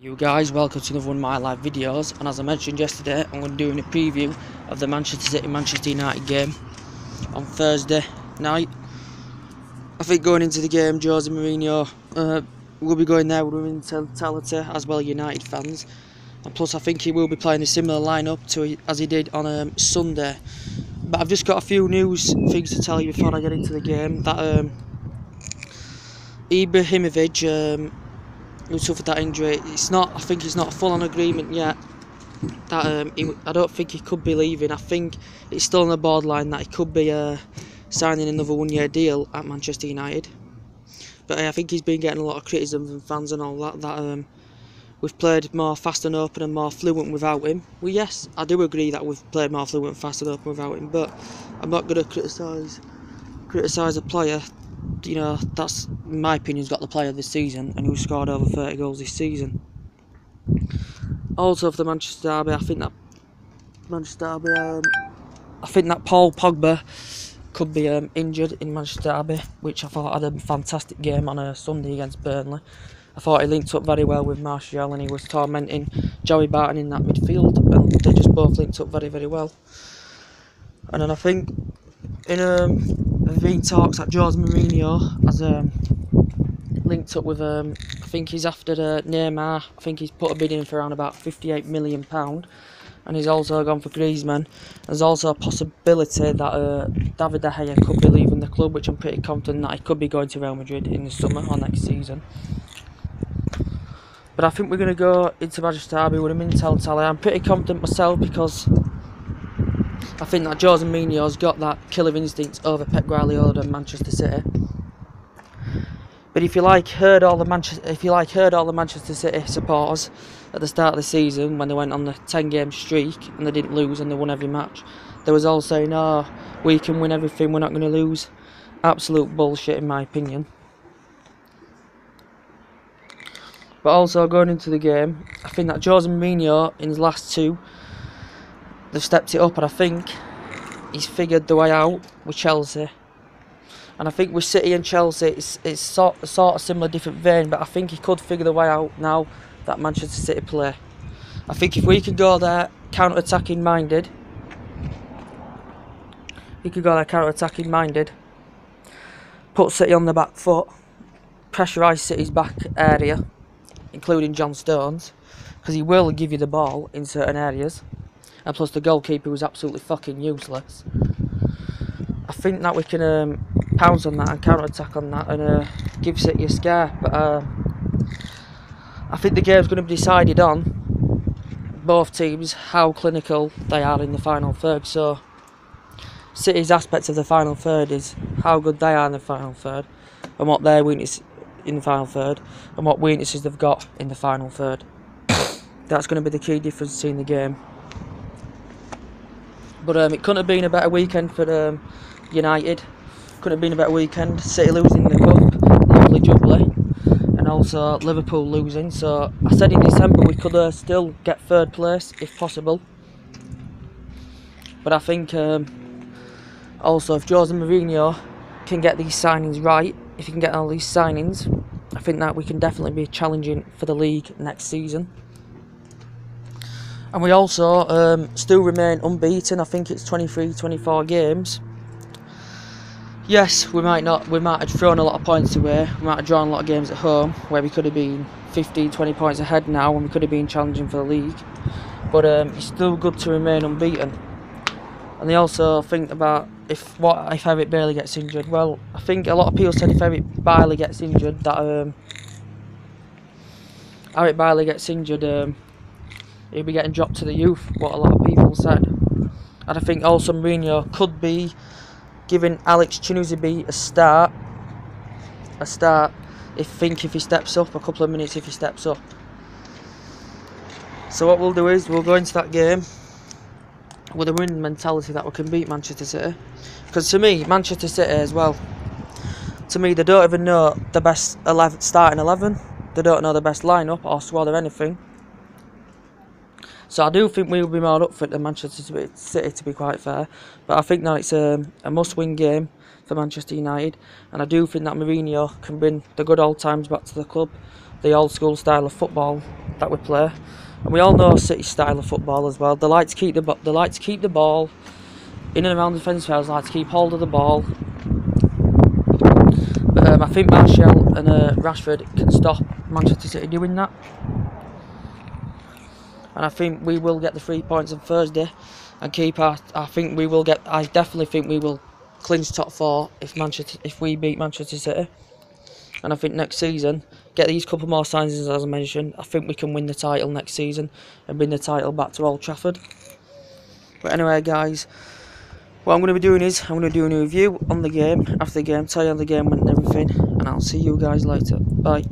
You guys, welcome to another one of my live videos, and as I mentioned yesterday, I'm going to be doing a preview of the Manchester City Manchester United game on Thursday night. I think going into the game, Jose Mourinho will be going there with mentality as well as United fans, and plus I think he will be playing a similar lineup to as he did on Sunday. But I've just got a few news things to tell you before I get into the game. That Ibrahimovic who suffered that injury, I think it's not a full-on agreement yet. That I don't think he could be leaving. I think it's still on the borderline that he could be signing another one-year deal at Manchester United. But I think he's been getting a lot of criticism from fans and all that. That we've played more fast and open and more fluent without him. Well, yes, I do agree that we've played more fluent, fast and open without him. But I'm not going to criticise a player. You know, that's, in my opinion, has got the player this season and who scored over 30 goals this season. Also for the Manchester derby, I think that Paul Pogba could be injured in Manchester derby, which I thought had a fantastic game on a Sunday against Burnley. I thought he linked up very well with Martial and he was tormenting Joey Barton in that midfield, and they just both linked up very, very well. And then I think there have been talks that Jose Mourinho has linked up with, I think he's after Neymar. I think he's put a bid in for around about £58 million, and he's also gone for Griezmann. There's also a possibility that David De Gea could be leaving the club, which I'm pretty confident that he could be going to Real Madrid in the summer or next season. But I think we're going to go into Manchester derby with a mentality. I'm pretty confident myself because I think that Jose Mourinho's got that killer instinct over Pep Guardiola and Manchester City. But if you heard all the Manchester City supporters at the start of the season when they went on the 10-game streak and they didn't lose and they won every match, they was all saying, "Oh, we can win everything, we're not going to lose." Absolute bullshit, in my opinion. But also going into the game, I think that Jose Mourinho in his last two, they've stepped it up, and I think he's figured the way out with Chelsea. And I think with City and Chelsea, it's sort of similar, different vein, but I think he could figure the way out now that Manchester City play. I think if we could go there counter-attacking minded, put City on the back foot, pressurise City's back area, including John Stones, because he will give you the ball in certain areas. And plus the goalkeeper was absolutely fucking useless. I think that we can pounce on that and counter-attack on that and give City a scare. But I think the game's going to be decided on both teams, how clinical they are in the final third. So City's aspect of the final third is how good they are in the final third and what their weakness in the final third and what weaknesses they've got in the final third. That's going to be the key difference in the game. But it couldn't have been a better weekend for United. Couldn't have been a better weekend. City losing the cup, lovely jubbly, and also Liverpool losing. So I said in December we could still get third place if possible. But I think also if Jose Mourinho can get these signings right, if he can get all these signings, I think that we can definitely be challenging for the league next season. And we also still remain unbeaten. I think it's 23-24 games. Yes, we might have thrown a lot of points away. We might have drawn a lot of games at home where we could have been 15-20 points ahead now and we could have been challenging for the league. But it's still good to remain unbeaten. And they also think about if Eric Bailly gets injured. Well, I think a lot of people said if Eric Bailly gets injured that he'll be getting dropped to the youth, what a lot of people said. And I think also Mourinho could be giving Alex Chinuzibi a start if he steps up, a couple of minutes if he steps up. So what we'll do is we'll go into that game with a winning mentality that we can beat Manchester City. Because to me, Manchester City as well, to me they don't even know the best starting 11. They don't know the best lineup or squad or anything. So I do think we will be more up for it than Manchester City, to be quite fair. But I think that it's a must-win game for Manchester United. And I do think that Mourinho can bring the good old times back to the club. the old school style of football that we play. And we all know City's style of football as well. They like to keep the ball in and around the defence areas, like to keep hold of the ball. But I think Martial and Rashford can stop Manchester City doing that. And I think we will get the 3 points on Thursday and keep our. I definitely think we will clinch top 4 if we beat Manchester City. And I think next season, get these couple more signings as I mentioned, I think we can win the title next season and bring the title back to Old Trafford. But anyway, guys, what I'm going to be doing is I'm going to do a review on the game after the game, tell you how the game went and everything, and I'll see you guys later. Bye.